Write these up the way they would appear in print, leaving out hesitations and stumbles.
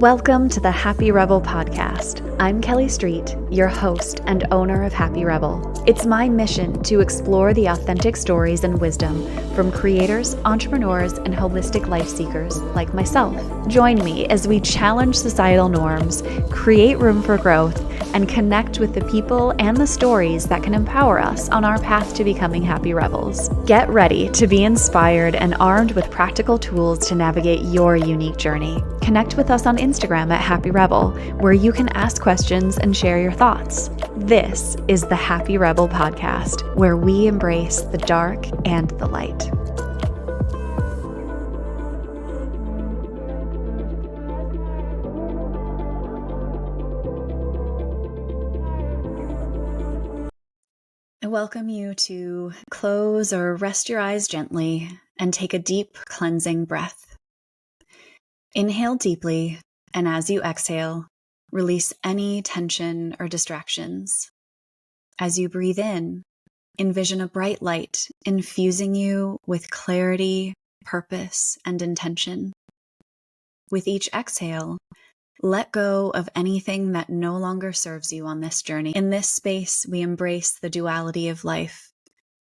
Welcome to the Happy Rebel podcast. I'm Kelly Street, your host and owner of Happy Rebel. It's my mission to explore the authentic stories and wisdom from creators, entrepreneurs, and holistic life seekers like myself. Join me as we challenge societal norms, create room for growth, and connect with the people and the stories that can empower us on our path to becoming happy rebels. Get ready to be inspired and armed with practical tools to navigate your unique journey. Connect with us on Instagram at Happy Rebel, where you can ask questions and share your thoughts. This is the Happy Rebel podcast, where we embrace the dark and the light. I welcome you to close or rest your eyes gently and take a deep cleansing breath. Inhale deeply, and as you exhale, release any tension or distractions. As you breathe in, envision a bright light infusing you with clarity, purpose, and intention. With each exhale, let go of anything that no longer serves you on this journey. In this space, we embrace the duality of life,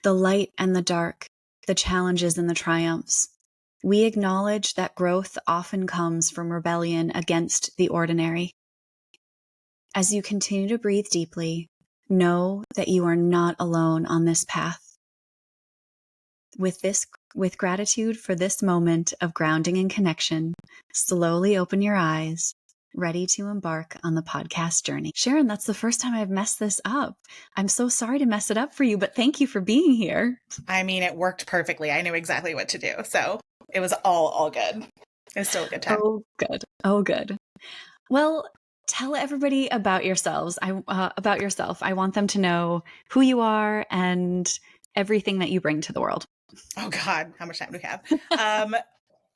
the light and the dark, the challenges and the triumphs. We acknowledge that growth often comes from rebellion against the ordinary. As you continue to breathe deeply, know that you are not alone on this path. With gratitude for this moment of grounding and connection, slowly open your eyes, ready to embark on the podcast journey. Sharon, that's the first time I've messed this up. I'm so sorry to mess it up for you, but thank you for being here. I mean, it worked perfectly. I knew exactly what to do. So it was all good. It was still a good time. Oh, good. Well, tell everybody about yourselves. About yourself. I want them to know who you are and everything that you bring to the world. Oh God, how much time do we have?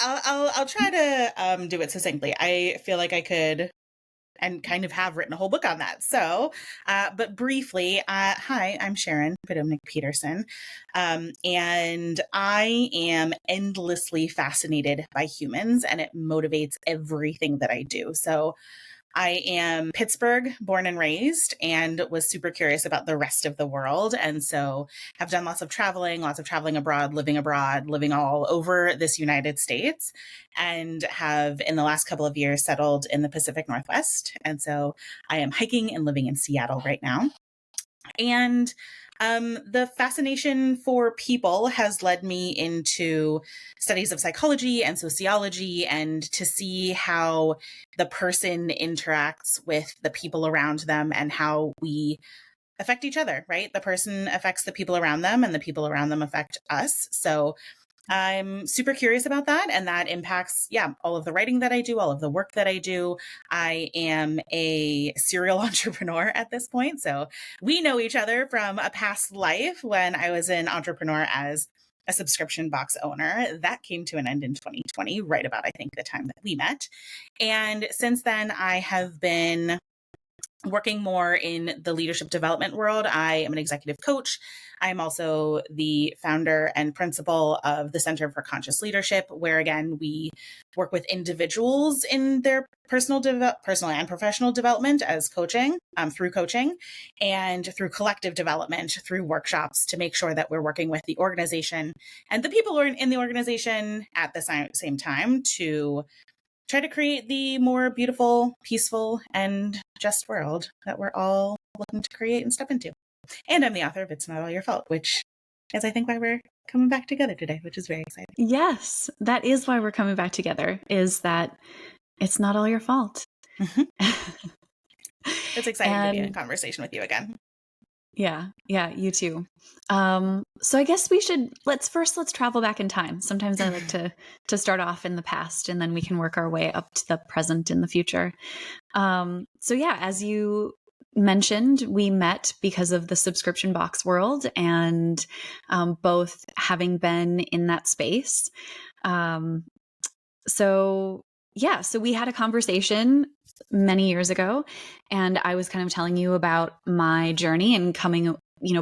I'll try to do it succinctly. I feel like I could and kind of have written a whole book on that. So, but briefly, hi, I'm Sharon Podobnik Peterson, and I am endlessly fascinated by humans, and it motivates everything that I do. So I am Pittsburgh born and raised, and was super curious about the rest of the world. And so have done lots of traveling abroad, living all over this United States, and have in the last couple of years settled in the Pacific Northwest. And so I am hiking and living in Seattle right now. And the fascination for people has led me into studies of psychology and sociology, and to see how the person interacts with the people around them and how we affect each other, right? The person affects the people around them, and the people around them affect us. So I'm super curious about that, and that impacts, all of the writing that I do, all of the work that I do. I am a serial entrepreneur at this point. So we know each other from a past life when I was an entrepreneur as a subscription box owner. That came to an end in 2020, right about, I think, the time that we met. And since then, I have been working more in the leadership development world. I am an executive coach. I'm also the founder and principal of the Center for Conscious Leadership, where, again, we work with individuals in their personal and professional development as coaching, through coaching, and through collective development, through workshops, to make sure that we're working with the organization and the people who are in the organization at the same time to try to create the more beautiful, peaceful, and just world that we're all looking to create and step into. And I'm the author of It's Not All Your Fault, which is, I think, why we're coming back together today, which is very exciting. Yes, that is why we're coming back together, is that it's not all your fault. Mm-hmm. It's exciting to be in conversation with you again. Yeah, you too. So I guess let's travel back in time. Sometimes I like to start off in the past, and then we can work our way up to the present in the future. As you mentioned, we met because of the subscription box world, and both having been in that space. So we had a conversation many years ago, and I was kind of telling you about my journey and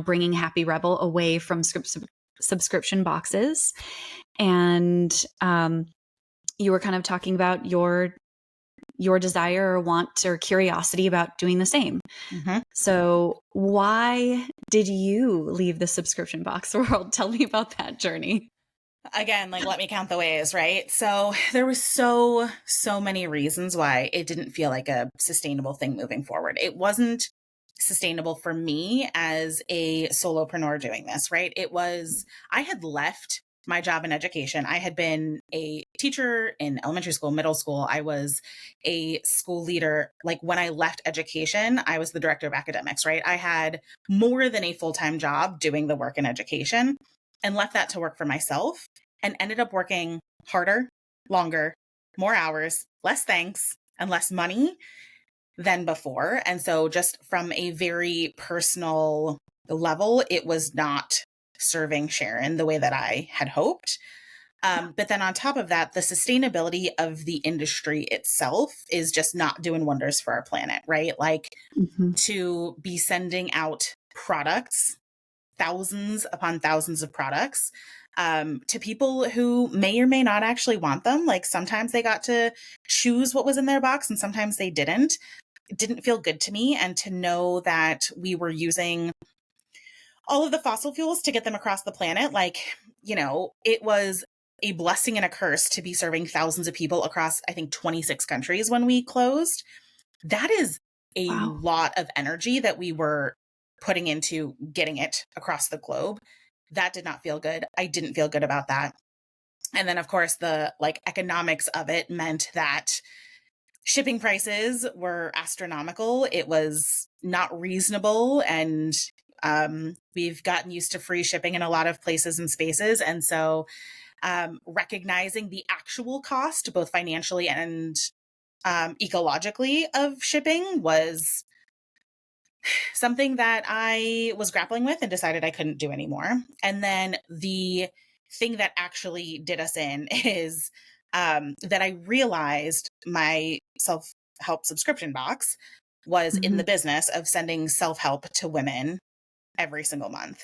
bringing Happy Rebel away from subscription boxes. And you were kind of talking about your your desire or want or curiosity about doing the same. Mm-hmm. So why did you leave the subscription box world? Tell me about that journey. Again, like, let me count the ways, right? So there was so many reasons why it didn't feel like a sustainable thing moving forward. It wasn't sustainable for me as a solopreneur doing this, right? I had left my job in education. I had been a teacher in elementary school, middle school. I was a school leader. Like, when I left education, I was the director of academics, right? I had more than a full-time job doing the work in education, and left that to work for myself, and ended up working harder, longer, more hours, less thanks, and less money than before. And so, just from a very personal level, it was not serving Sharon the way that I had hoped. But then on top of that, the sustainability of the industry itself is just not doing wonders for our planet, right? Like, to be sending out products, thousands upon thousands of products, to people who may or may not actually want them. Like, sometimes they got to choose what was in their box and sometimes they didn't. It didn't feel good to me. And to know that we were using all of the fossil fuels to get them across the planet, like, it was a blessing and a curse to be serving thousands of people across, I think, 26 countries when we closed. That is a Wow. lot of energy that we were putting into getting it across the globe. That did not feel good. I didn't feel good about that. And then, of course, the economics of it meant that shipping prices were astronomical. It was not reasonable. And we've gotten used to free shipping in a lot of places and spaces. And so recognizing the actual cost, both financially and ecologically, of shipping was something that I was grappling with and decided I couldn't do anymore. And then the thing that actually did us in is that I realized my self-help subscription box was in the business of sending self-help to women every single month.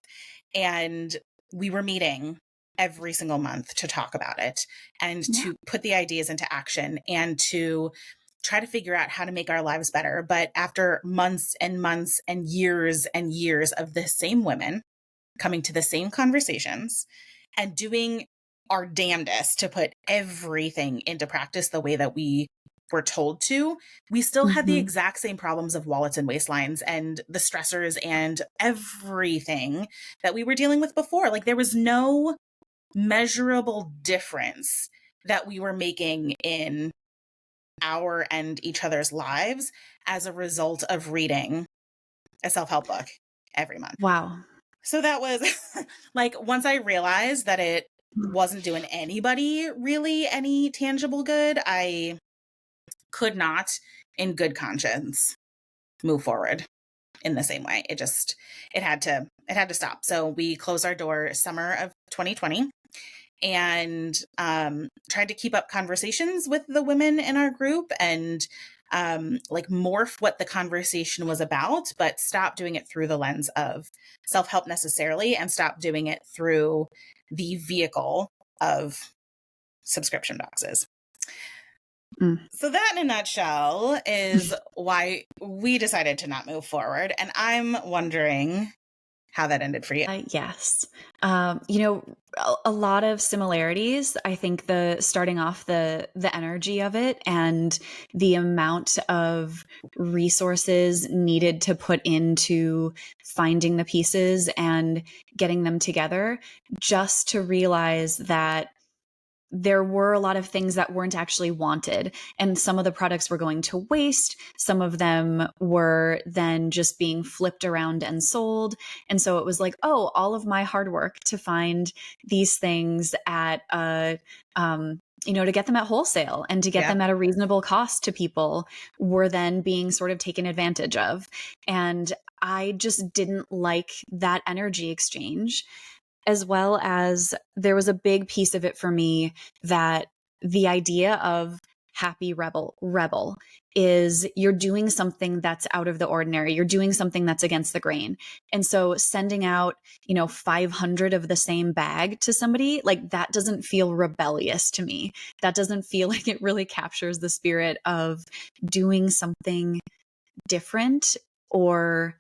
And we were meeting every single month to talk about it and to put the ideas into action and to try to figure out how to make our lives better. But after months and months and years of the same women coming to the same conversations and doing our damnedest to put everything into practice the way that we were told to, we still had the exact same problems of wallets and waistlines and the stressors and everything that we were dealing with before. Like, there was no measurable difference that we were making in our and each other's lives as a result of reading a self-help book every month. Wow. So that was once I realized that it wasn't doing anybody really any tangible good, I could not in good conscience move forward in the same way. It had to stop. So we closed our door summer of 2020 and tried to keep up conversations with the women in our group and morph what the conversation was about, but stop doing it through the lens of self-help necessarily, and stop doing it through the vehicle of subscription boxes. So that, in a nutshell, is why we decided to not move forward. And I'm wondering how that ended for you. Yes. A lot of similarities. I think starting off the energy of it and the amount of resources needed to put into finding the pieces and getting them together, just to realize that there were a lot of things that weren't actually wanted. And some of the products were going to waste. Some of them were then just being flipped around and sold. And so it was like, oh, all of my hard work to find these things at, to get them at wholesale and to get them at a reasonable cost to people were then being sort of taken advantage of. And I just didn't like that energy exchange. As well as there was a big piece of it for me that the idea of happy rebel is you're doing something that's out of the ordinary. You're doing something that's against the grain. And so sending out, 500 of the same bag to somebody, like that doesn't feel rebellious to me. That doesn't feel like it really captures the spirit of doing something different or,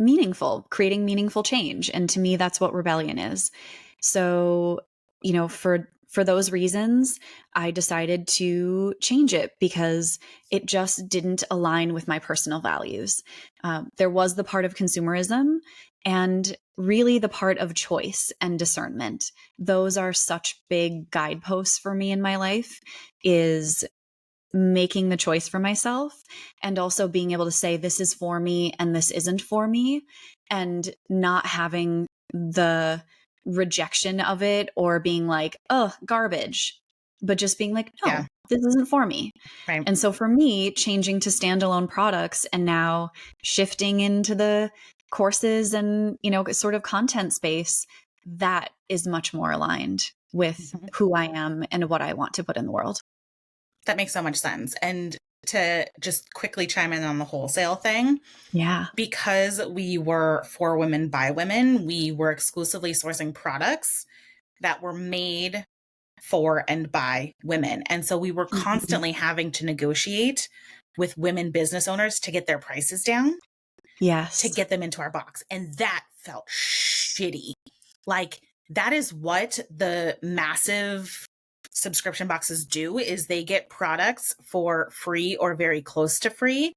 meaningful, creating meaningful change. And to me, that's what rebellion is. So, for those reasons, I decided to change it because it just didn't align with my personal values. There was the part of consumerism and really the part of choice and discernment. Those are such big guideposts for me in my life, is making the choice for myself and also being able to say this is for me and this isn't for me, and not having the rejection of it or being like, oh, garbage, but just being like, no, Yeah. this isn't for me. Right. And so for me, changing to standalone products and now shifting into the courses and, sort of content space, that is much more aligned with who I am and what I want to put in the world. That makes so much sense. And to just quickly chime in on the wholesale thing. Yeah. Because we were for women by women, we were exclusively sourcing products that were made for and by women. And so we were constantly having to negotiate with women business owners to get their prices down. Yes. To get them into our box. And that felt shitty. Like, that is what the massive subscription boxes do, is they get products for free or very close to free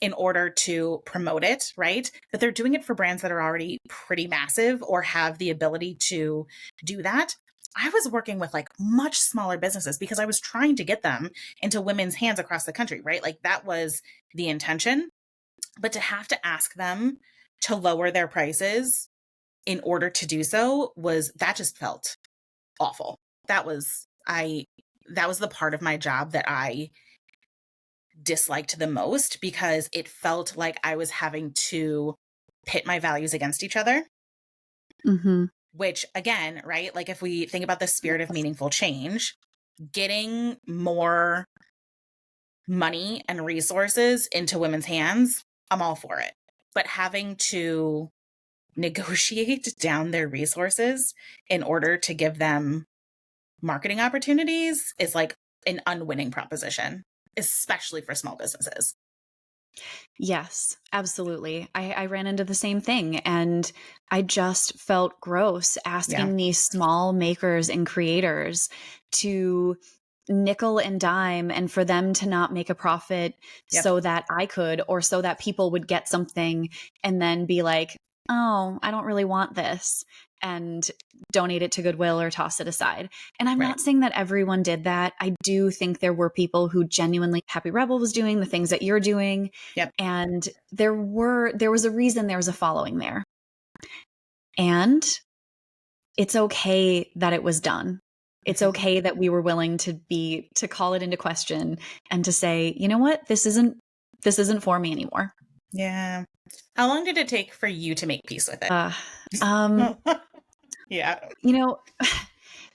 in order to promote it, right? That they're doing it for brands that are already pretty massive or have the ability to do that. I was working with like much smaller businesses because I was trying to get them into women's hands across the country, right? Like that was the intention. But to have to ask them to lower their prices in order to do so that just felt awful. That was the part of my job that I disliked the most, because it felt like I was having to pit my values against each other. Mm-hmm. Which again, right? Like if we think about the spirit of meaningful change, getting more money and resources into women's hands, I'm all for it. But having to negotiate down their resources in order to give them marketing opportunities is like an unwinning proposition, especially for small businesses. Yes, absolutely. I ran into the same thing, and I just felt gross asking these small makers and creators to nickel and dime and for them to not make a profit so that I could, or so that people would get something and then be like, oh, I don't really want this, and donate it to Goodwill or toss it aside. And I'm not saying that everyone did that. I do think there were people who genuinely, Happy Rebel was doing the things that you're doing. And there was a reason there was a following there. And it's okay that it was done. It's okay that we were willing to call it into question and to say, you know what, this isn't for me anymore. Yeah. How long did it take for you to make peace with it? Yeah.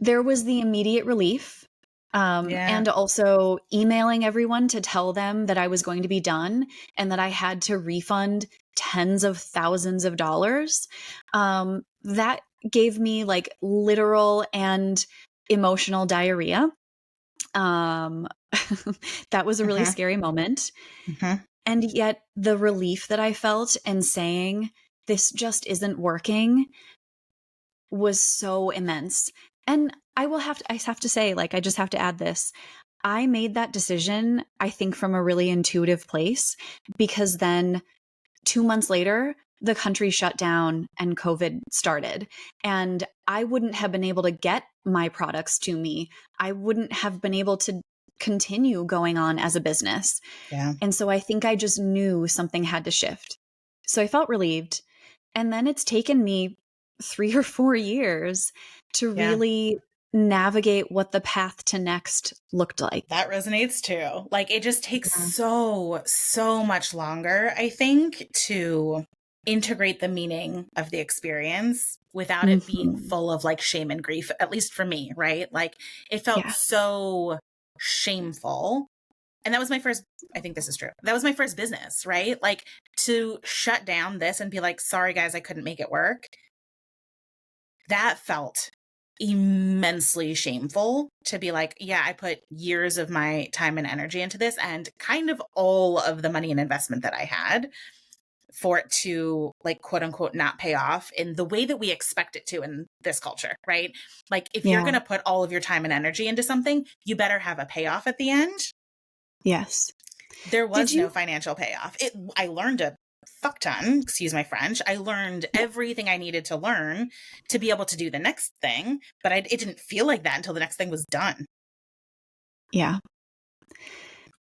There was the immediate relief. And also emailing everyone to tell them that I was going to be done and that I had to refund tens of thousands of dollars. That gave me like literal and emotional diarrhea. That was a really scary moment. And yet the relief that I felt in saying this just isn't working was so immense. And I have to say, like, I just have to add this. I made that decision, I think, from a really intuitive place, because then 2 months later, the country shut down and COVID started. And I wouldn't have been able to get my products to me. I wouldn't have been able to continue going on as a business. Yeah. And so I think I just knew something had to shift. So I felt relieved. And then it's taken me 3 or 4 years to really navigate what the path to next looked like. That resonates too. Like it just takes so much longer, I think, to integrate the meaning of the experience without it being Mm-hmm. full of like shame and grief, at least for me, right? Like it felt Yes. so shameful. And that was my first, I think this is true. That was my first business, right? Like to shut down this and be like, sorry guys, I couldn't make it work. That felt immensely shameful to be like, yeah, I put years of my time and energy into this and kind of all of the money and investment that I had for it to like quote unquote not pay off in the way that we expect it to in this culture, right? Like if you're Yeah. going to put all of your time and energy into something, you better have a payoff at the end. Yes. There Did was no you? financial payoff. I learned a fuck ton, excuse my French. I learned Yeah. everything I needed to learn to be able to do the next thing, but it didn't feel like that until the next thing was done. Yeah.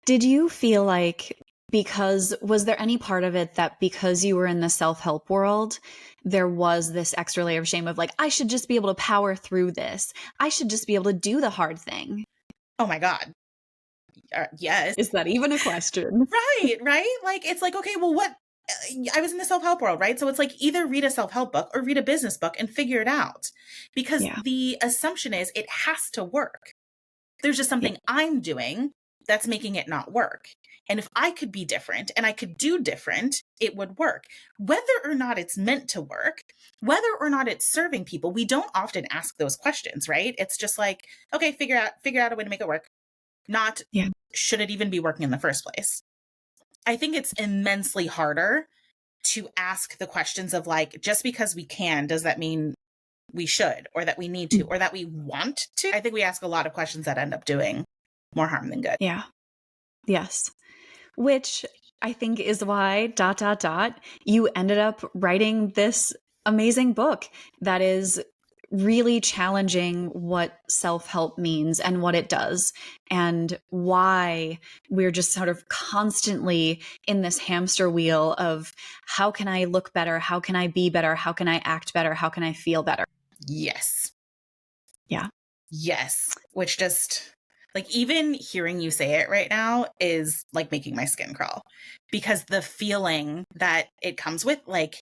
Did you feel like, was there any part of it that because you were in the self-help world, there was this extra layer of shame of like, I should just be able to power through this. I should just be able to do the hard thing. Oh my God. Yes. Is that even a question? Right, right? Like, it's like, okay, well, what? I was in the self help world, right? So it's like either read a self help book or read a business book and figure it out. Because Yeah. the assumption is it has to work. There's just Yeah. something I'm doing that's making it not work. And if I could be different and I could do different, it would work. Whether or not it's meant to work, whether or not it's serving people, we don't often ask those questions, right? It's just like, okay, figure out a way to make it work. Not Yeah. should it even be working in the first place? I think it's immensely harder to ask the questions of like, just because we can, does that mean we should, or that we need to, or that we want to? I think we ask a lot of questions that end up doing more harm than good. Yeah. Yes. Which I think is why ... you ended up writing this amazing book that is really challenging what self-help means and what it does, and why we're just sort of constantly in this hamster wheel of how can I look better? How can I be better? How can I act better? How can I feel better? Yes. Yeah. Yes. Which just like even hearing you say it right now is like making my skin crawl because the feeling that it comes with, like,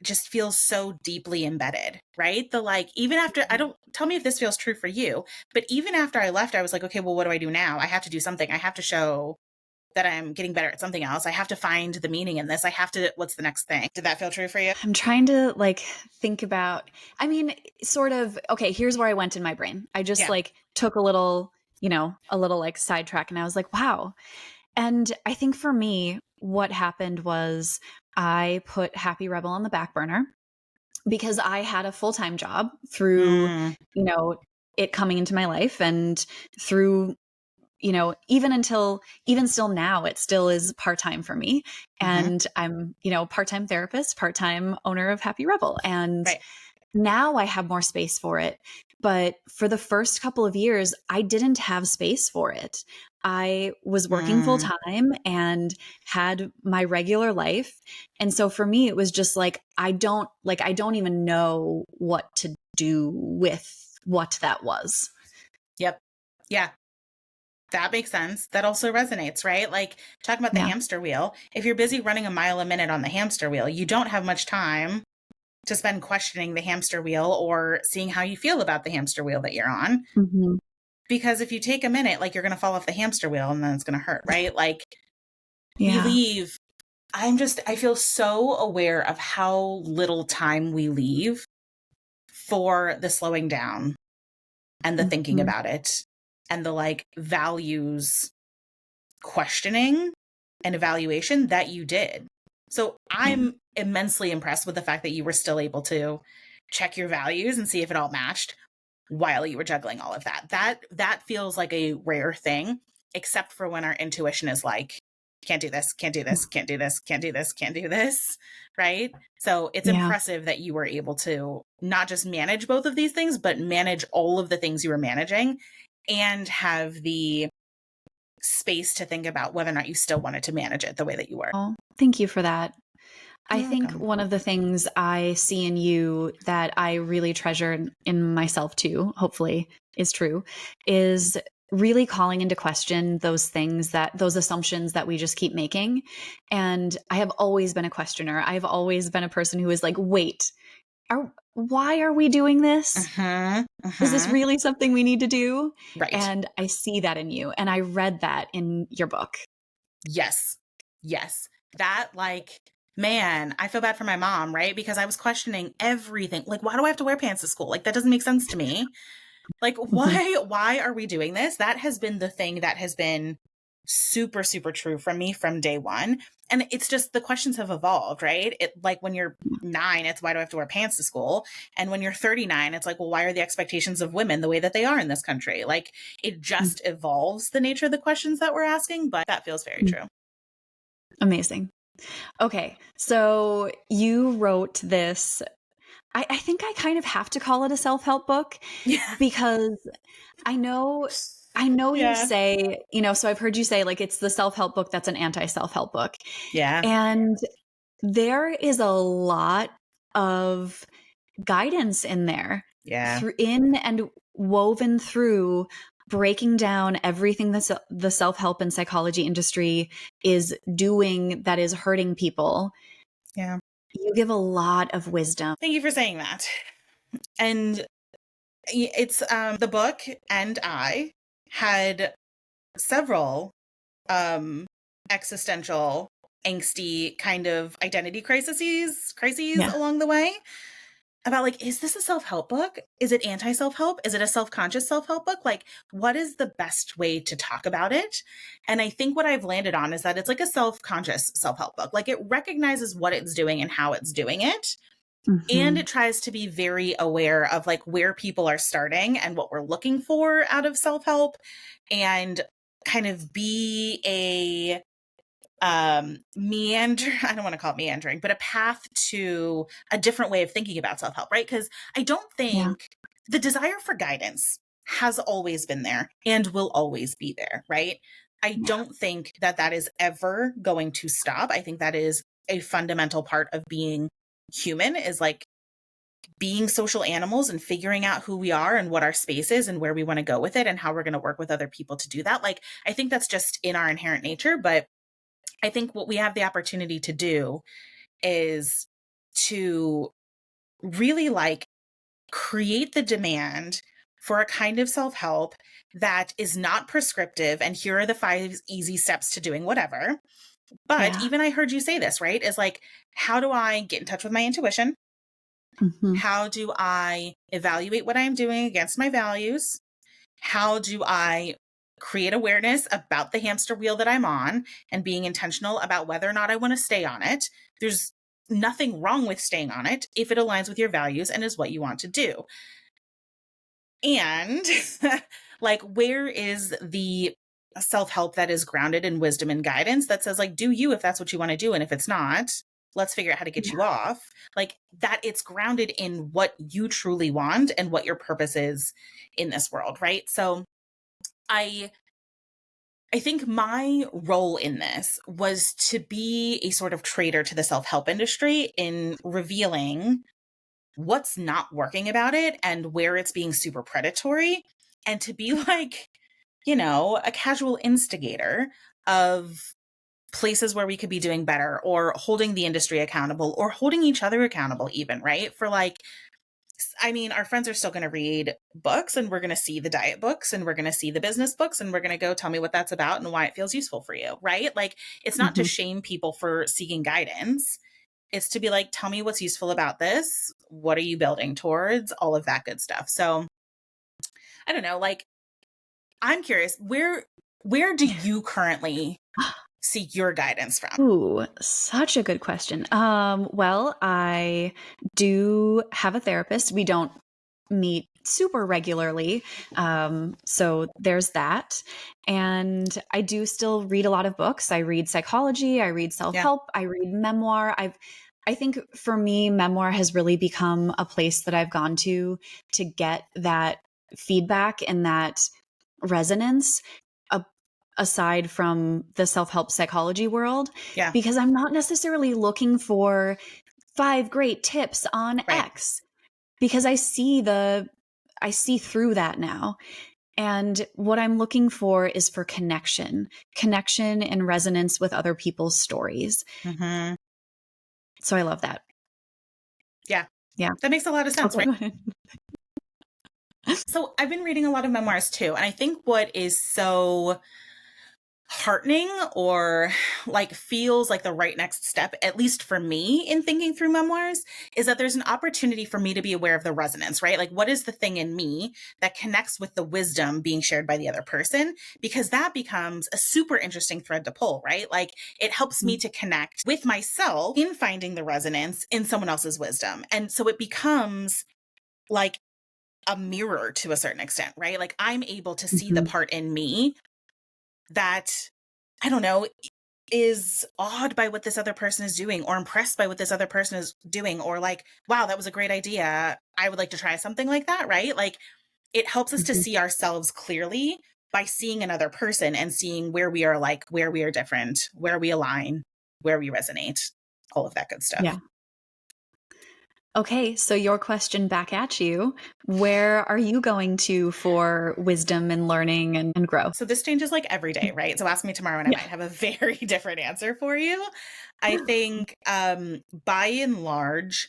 just feels so deeply embedded, right? The like, even after, I don't, tell me if this feels true for you, but even after I left, I was like, okay, well, what do I do now? I have to do something. I have to show that I'm getting better at something else. I have to find the meaning in this. I have to, what's the next thing? Did that feel true for you? I'm trying to like think about, I mean, sort of, okay, here's where I went in my brain. I just Yeah. like took a little, a little like sidetrack, and I was like, wow. And I think for me, what happened was I put Happy Rebel on the back burner because I had a full-time job through, Mm, it coming into my life, and through, even still now, it still is part-time for me. hmm. And I'm, part-time therapist, part-time owner of Happy Rebel. And Right. now I have more space for it. But for the first couple of years, I didn't have space for it. I was working full Mm, time and had my regular life. And so for me, it was just like, I don't even know what to do with what that was. yep. Yeah. That makes sense. That also resonates, right? Like talking about the Yeah. hamster wheel. If you're busy running a mile a minute on the hamster wheel, you don't have much time to spend questioning the hamster wheel or seeing how you feel about the hamster wheel that you're on. Mm-hmm. Because if you take a minute, like you're going to fall off the hamster wheel and then it's going to hurt, right? Like we Yeah. leave. I feel so aware of how little time we leave for the slowing down and the thinking Mm-hmm. about it and the like values questioning and evaluation that you did. So Yeah. I'm immensely impressed with the fact that you were still able to check your values and see if it all matched while you were juggling all of that. That feels like a rare thing, except for when our intuition is like, can't do this, can't do this, can't do this, can't do this, can't do this, right? So it's Yeah. impressive that you were able to not just manage both of these things, but manage all of the things you were managing and have the space to think about whether or not you still wanted to manage it the way that you were. Oh, thank you for that. I You're think welcome. one of the things I see in you that I really treasure in myself too, hopefully is true, is really calling into question those assumptions that we just keep making. And I have always been a questioner. I've always been a person who is like, wait, why are we doing this? Is this Mm-hmm. really something we need to do? Right. And I see that in you. And I read that in your book. Yes. Yes. That, like, man, I feel bad for my mom, right? Because I was questioning everything. Like, why do I have to wear pants to school? Like, that doesn't make sense to me. Like, Mhm. why are we doing this? That has been the thing that has been super, super true from me from day one. And it's just the questions have evolved, right? It, like, when you're 9, it's why do I have to wear pants to school? And when you're 39, it's like, well, why are the expectations of women the way that they are in this country? Like, it just evolves the nature of the questions that we're asking, but that feels very true. Amazing. Okay. So you wrote this. I think I kind of have to call it a self-help book Yeah. because I know you Yeah. say, so I've heard you say like it's the self-help book that's an anti-self-help book. Yeah. And there is a lot of guidance in there, Yeah. in and woven through breaking down everything the self-help and psychology industry is doing that is hurting people. Yeah. You give a lot of wisdom. Thank you for saying that. And it's the book and I had several um existential angsty kind of identity crises Yeah. along the way about, like, is this a self-help book? Is it anti-self-help? Is it a self-conscious self-help book? Like, what is the best way to talk about it? And I think what I've landed on is that it's like a self-conscious self-help book. Like, it recognizes what it's doing and how it's doing it. And Mm-hmm. it tries to be very aware of, like, where people are starting and what we're looking for out of self-help, and kind of be a meander I don't want to call it meandering, but a path to a different way of thinking about self-help, right? Because I don't Yeah. think the desire for guidance has always been there and will always be there, right? I Yeah. don't think that that is ever going to stop. I think that is a fundamental part of being human, is like being social animals and figuring out who we are and what our space is and where we want to go with it and how we're going to work with other people to do that. Like, I think that's just in our inherent nature. But I think what we have the opportunity to do is to really, like, create the demand for a kind of self-help that is not prescriptive and here are the 5 easy steps to doing whatever. But Yeah. even I heard you say this, right? Is like, how do I get in touch with my intuition? Mm-hmm. How do I evaluate what I'm doing against my values? How do I create awareness about the hamster wheel that I'm on and being intentional about whether or not I want to stay on it? There's nothing wrong with staying on it if it aligns with your values and is what you want to do. And like, where is the self-help that is grounded in wisdom and guidance that says, like, do you if that's what you want to do, and if it's not, let's figure out how to get you off. Like, that it's grounded in what you truly want and what your purpose is in this world, right? So I think my role in this was to be a sort of traitor to the self-help industry in revealing what's not working about it and where it's being super predatory, and to be like, a casual instigator of places where we could be doing better, or holding the industry accountable, or holding each other accountable even, right? For, like, I mean, our friends are still going to read books, and we're going to see the diet books, and we're going to see the business books, and we're going to go, tell me what that's about and why it feels useful for you, right? Like, it's not to Mm-hmm. shame people for seeking guidance. It's to be like, tell me what's useful about this. What are you building towards? All of that good stuff. So I don't know, like, I'm curious, where do you currently seek your guidance from? Ooh, such a good question. Well, I do have a therapist. We don't meet super regularly. So there's that. And I do still read a lot of books. I read psychology, I read Yeah. self-help, I read memoir. I think for me, memoir has really become a place that I've gone to get that feedback and that resonance, a- aside from the self-help psychology world, Yeah. because I'm not necessarily looking for 5 great tips on Right. X, because I see through that now. And what I'm looking for is for connection and resonance with other people's stories. Hmm. So I love that. Yeah. Yeah. That makes a lot of sense, Okay, right? go ahead. So I've been reading a lot of memoirs too. And I think what is so heartening or like feels like the right next step, at least for me in thinking through memoirs, is that there's an opportunity for me to be aware of the resonance, right? Like, what is the thing in me that connects with the wisdom being shared by the other person? Because that becomes a super interesting thread to pull, right? Like, it helps me to connect with myself in finding the resonance in someone else's wisdom. And so it becomes like a mirror to a certain extent, right? Like, I'm able to see the Mhm. part in me that, I don't know, is awed by what this other person is doing or impressed by what this other person is doing, or like, wow, that was a great idea. I would like to try something like that, right? Like, it helps us to Mhm. see ourselves clearly by seeing another person and seeing where we are like, where we are different, where we align, where we resonate, all of that good stuff. Yeah. Okay, so your question back at you. Where are you going to for wisdom and learning and growth? So this changes like every day, right? So ask me tomorrow and I Yeah. might have a very different answer for you. I think by and large,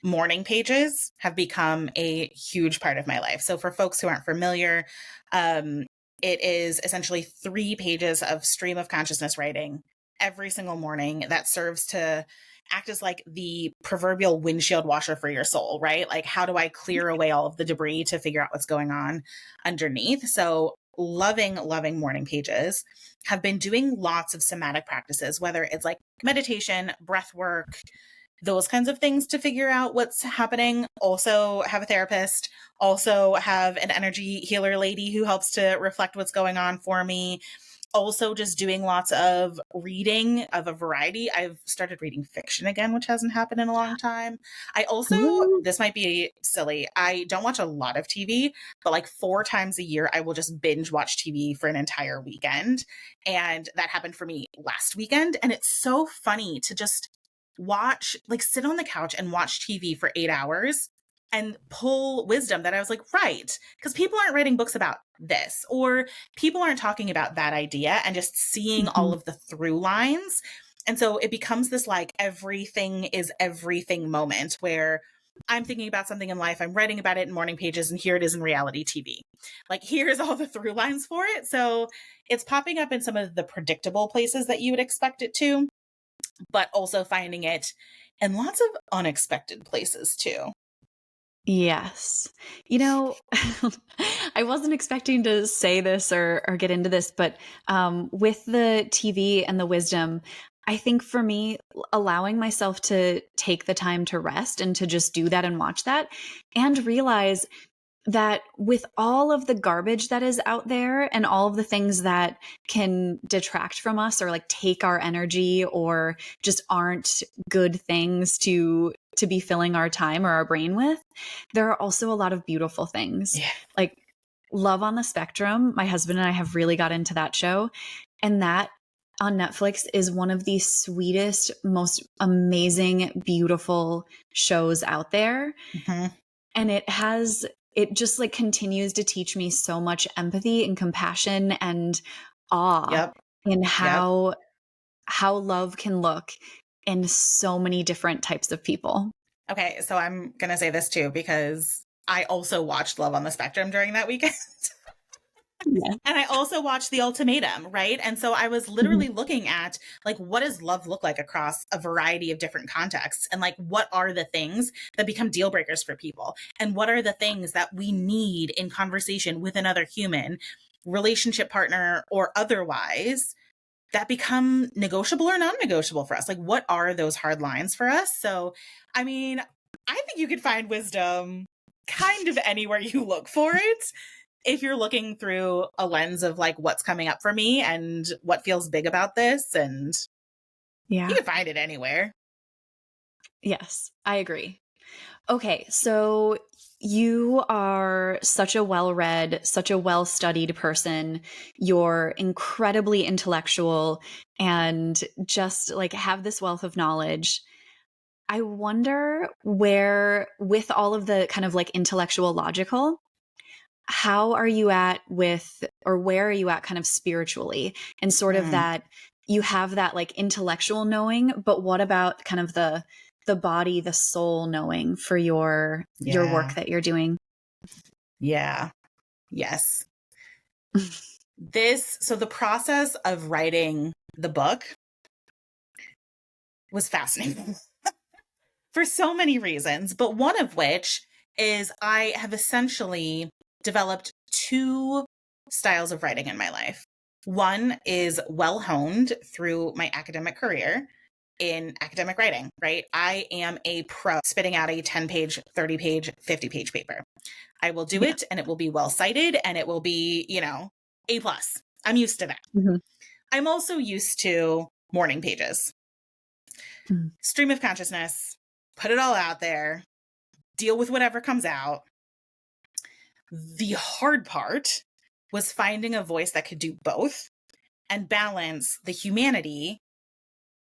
morning pages have become a huge part of my life. So for folks who aren't familiar, um, it is essentially 3 pages of stream of consciousness writing every single morning that serves to act as like the proverbial windshield washer for your soul, right? Like, how do I clear away all of the debris to figure out what's going on underneath? So loving morning pages. Have been doing lots of somatic practices, whether it's like meditation, breath work, those kinds of things to figure out what's happening. Also have a therapist, also have an energy healer lady who helps to reflect what's going on for me. Also just doing lots of reading of a variety. I've started reading fiction again, which hasn't happened in a long time. I also, Ooh. this might be silly, I don't watch a lot of TV, but like 4 times a year, I will just binge watch TV for an entire weekend. And that happened for me last weekend. And it's so funny to just watch, like sit on the couch and watch TV for 8 hours and pull wisdom that I was like, right, because people aren't writing books about this, or people aren't talking about that idea, and just seeing all Mhm. of the through lines. And so it becomes this like everything is everything moment where I'm thinking about something in life, I'm writing about it in morning pages, and here it is in reality TV. Like, here's all the through lines for it. So it's popping up in some of the predictable places that you would expect it to, but also finding it in lots of unexpected places too. Yes. You know, I wasn't expecting to say this or get into this, but with the TV and the wisdom, I think for me, allowing myself to take the time to rest and to just do that and watch that and realize that with all of the garbage that is out there and all of the things that can detract from us or like take our energy or just aren't good things to be filling our time or our brain with, there are also a lot of beautiful things. Yeah. Like Love on the Spectrum, my husband and I have really got into that show, and that on Netflix is one of the sweetest, most amazing, beautiful shows out there. Mm-hmm. And it just like continues to teach me so much empathy and compassion and awe Yep. in Yep. how love can look in so many different types of people. Okay, so I'm gonna say this too because I also watched Love on the Spectrum during that weekend. Yeah. And I also watched The Ultimatum, right? And so I was Mhm. literally looking at like, what does love look like across a variety of different contexts? And like, what are the things that become deal breakers for people? And what are the things that we need in conversation with another human, relationship partner or otherwise, that become negotiable or non-negotiable for us? Like, what are those hard lines for us? So, I mean, I think you could find wisdom kind of anywhere you look for it. If you're looking through a lens of like what's coming up for me and what feels big about this, and you Yeah. can find it anywhere. Yes, I agree. Okay, so you are such a well-read, such a well-studied person. You're incredibly intellectual and just like have this wealth of knowledge. I wonder where, with all of the kind of like intellectual logical, how are you at with, or where are you at kind of spiritually? And sort of Mm. that you have that like intellectual knowing, but what about kind of the body, the soul knowing for your work Yeah. that you're doing. Yeah. Yes. So the process of writing the book was fascinating for so many reasons, but one of which is I have essentially developed two styles of writing in my life. One is well honed through my academic career in academic writing, right? I am a pro spitting out a 10-page, 30-page, 50-page paper. I will do Yeah. it and it will be well cited and it will be, A+. I'm used to that. Mm-hmm. I'm also used to morning pages, Mm-hmm. stream of consciousness, put it all out there, deal with whatever comes out. The hard part was finding a voice that could do both and balance the humanity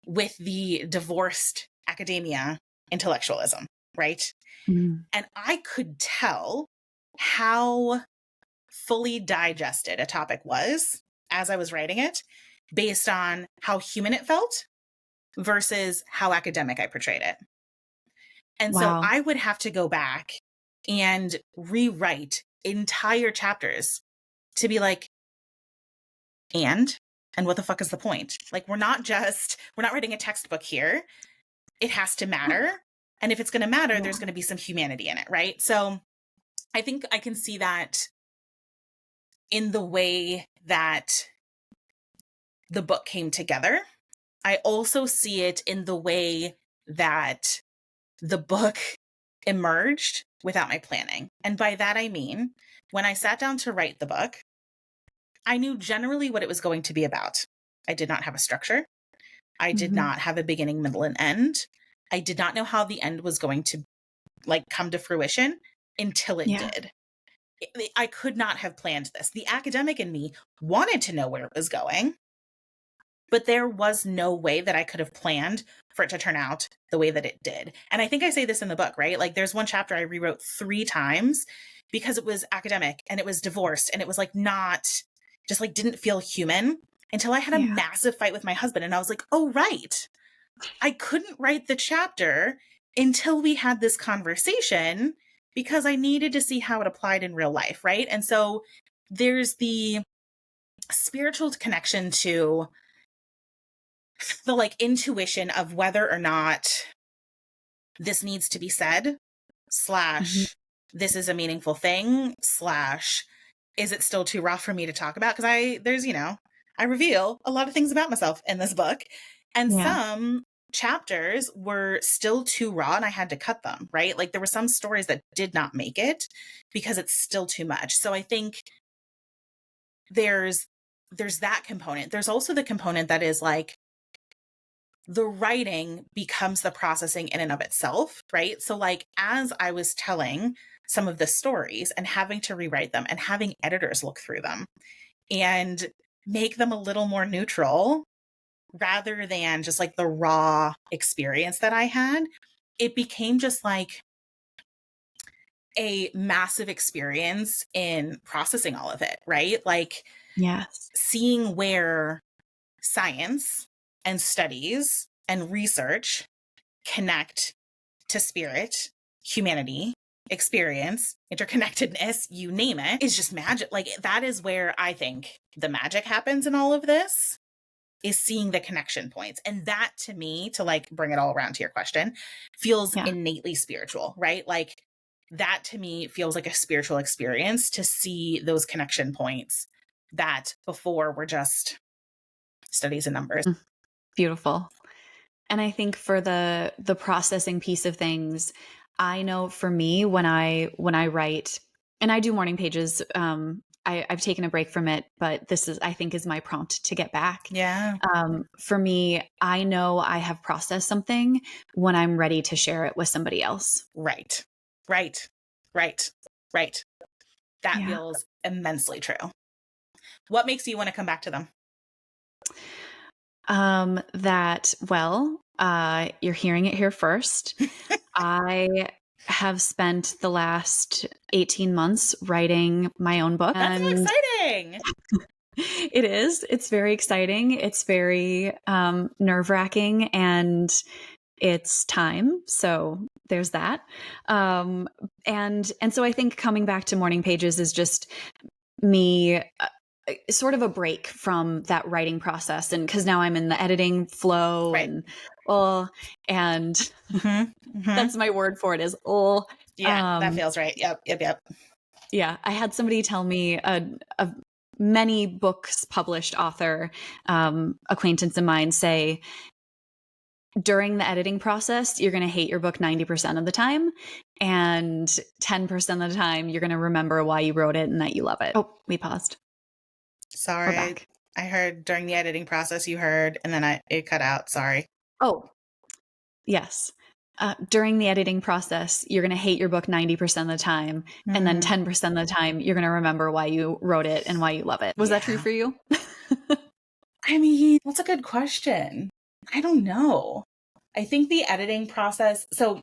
with the divorced academia intellectualism, right? Mm-hmm. And I could tell how fully digested a topic was as I was writing it based on how human it felt versus how academic I portrayed it. And so Wow. I would have to go back and rewrite entire chapters to be like, and what the fuck is the point? Like, we're not writing a textbook here. It has to matter. And if it's going to matter, Yeah. there's going to be some humanity in it, right? So I think I can see that in the way that the book came together. I also see it in the way that the book emerged without my planning. And by that, I mean, when I sat down to write the book, I knew generally what it was going to be about. I did not have a structure. I did Mm-hmm. not have a beginning, middle, and end. I did not know how the end was going to come to fruition until it Yeah. did. I could not have planned this. The academic in me wanted to know where it was going, but there was no way that I could have planned for it to turn out the way that it did. And I think I say this in the book, right? Like, there's one chapter I rewrote 3 times because it was academic and it was divorced and it was didn't feel human until I had a Yeah. massive fight with my husband. And I was like, oh, right. I couldn't write the chapter until we had this conversation because I needed to see how it applied in real life, right? And so there's the spiritual connection to the intuition of whether or not this needs to be said, Mm-hmm. / this is a meaningful thing, / is it still too raw for me to talk about? Because I reveal a lot of things about myself in this book. And Yeah. some chapters were still too raw and I had to cut them, right? Like, there were some stories that did not make it because it's still too much. So I think there's that component. There's also the component that is like, the writing becomes the processing in and of itself, right? So as I was telling some of the stories and having to rewrite them and having editors look through them and make them a little more neutral rather than just the raw experience that I had, it became just a massive experience in processing all of it, right? Yes. Seeing where science and studies and research connect to spirit, humanity, experience, interconnectedness, you name it, is just magic. That is where I think the magic happens in all of this, is seeing the connection points. And that, to me, to bring it all around to your question, feels innately spiritual, right? That to me feels like a spiritual experience, to see those connection points that before were just studies and numbers. Beautiful. And I think for the processing piece of things, I know for me, when I write, and I do morning pages, I've taken a break from it, but this is, I think, is my prompt to get back. Yeah. For me, I know I have processed something when I'm ready to share it with somebody else. Right. That feels immensely true. What makes you want to come back to them? You're hearing it here first. I have spent the last 18 months writing my own book. That's so exciting. It is. It's very exciting. It's very nerve-wracking. And it's time. So there's that. And so I think coming back to morning pages is just me sort of a break from that writing process. And because now I'm in the editing flow Right. and Mm-hmm. that's my word for it is, Yeah, that feels right. Yep. Yeah. I had somebody tell me a many books published author, acquaintance of mine say, during the editing process, you're going to hate your book 90% of the time. And 10% of the time, you're going to remember why you wrote it and that you love it. Oh, we paused. Sorry. We're back. I heard during the editing process you heard, and then it cut out. Sorry. Oh, yes. During the editing process, you're going to hate your book 90% of the time. And then 10% of the time, you're going to remember why you wrote it and why you love it. Was that true for you? I mean, that's a good question. I don't know. I think the editing process, so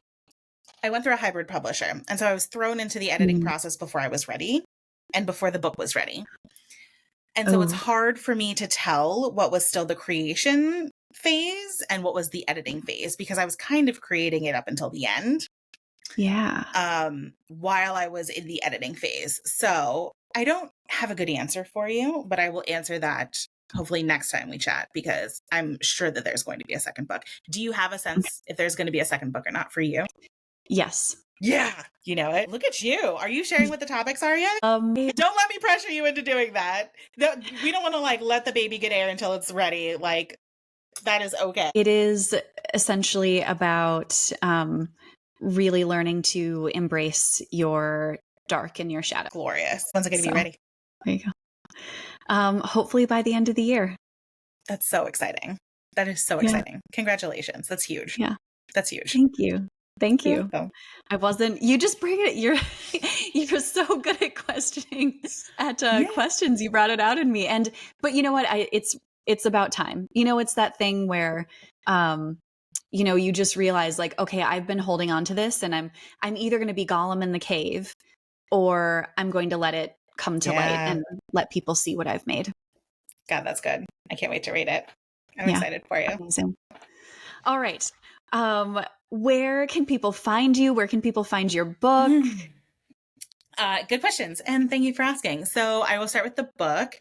I went through a hybrid publisher. And so I was thrown into the editing process before I was ready and before the book was ready. And so it's hard for me to tell what was still the creation phase and what was the editing phase, because I was kind of creating it up until the end. Yeah. While I was in the editing phase. So I don't have a good answer for you, but I will answer that hopefully next time we chat, because I'm sure that there's going to be a second book. Do you have a sense if there's going to be a second book or not for you? Yes. Yeah. You know it. Look at you. Are you sharing what the topics are yet? Don't let me pressure you into doing that. We don't want to let the baby get air until it's ready. That is okay. It is essentially about really learning to embrace your dark and your shadow. Glorious. When's it going to be ready? There you go. Hopefully by the end of the year. That's so exciting. That is so exciting. Congratulations. That's huge. Yeah. That's huge. Thank you. Thank you. You just bring it. You're so good at questioning questions. You brought it out in me. But you know what? It's about time. It's that thing where, you just realize okay, I've been holding on to this, and I'm either going to be Gollum in the cave, or I'm going to let it come to light and let people see what I've made. God, that's good. I can't wait to read it. I'm excited for you. Amazing. All right. Where can people find you? Where can people find your book? Good questions. And thank you for asking. So I will start with the book.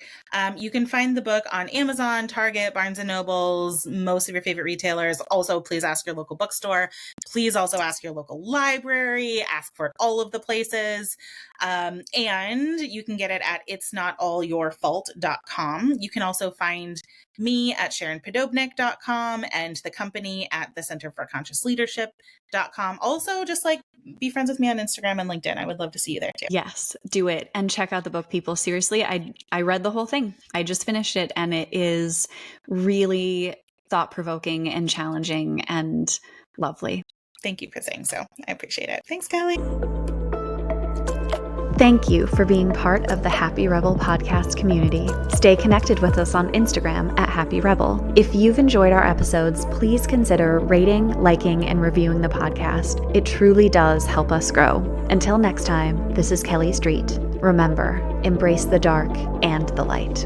You can find the book on Amazon, Target, Barnes & Nobles, most of your favorite retailers. Also, please ask your local bookstore. Please also ask your local library. Ask for it all of the places. And you can get it at itsnotallyourfault.com. You can also find me at sharonpodobnik.com and the company at the Center for Conscious Leadership.com. Also, just be friends with me on Instagram and LinkedIn. I would love to see you there too. Yes, do it. And check out the book, people. Seriously, I read the whole thing. I just finished it, and it is really thought-provoking and challenging and lovely. Thank you for saying so. I appreciate it. Thanks, Kelly. Thank you for being part of the Happy Rebel podcast community. Stay connected with us on Instagram at Happy Rebel. If you've enjoyed our episodes, please consider rating, liking, and reviewing the podcast. It truly does help us grow. Until next time, this is Kelly Street. Remember, embrace the dark and the light.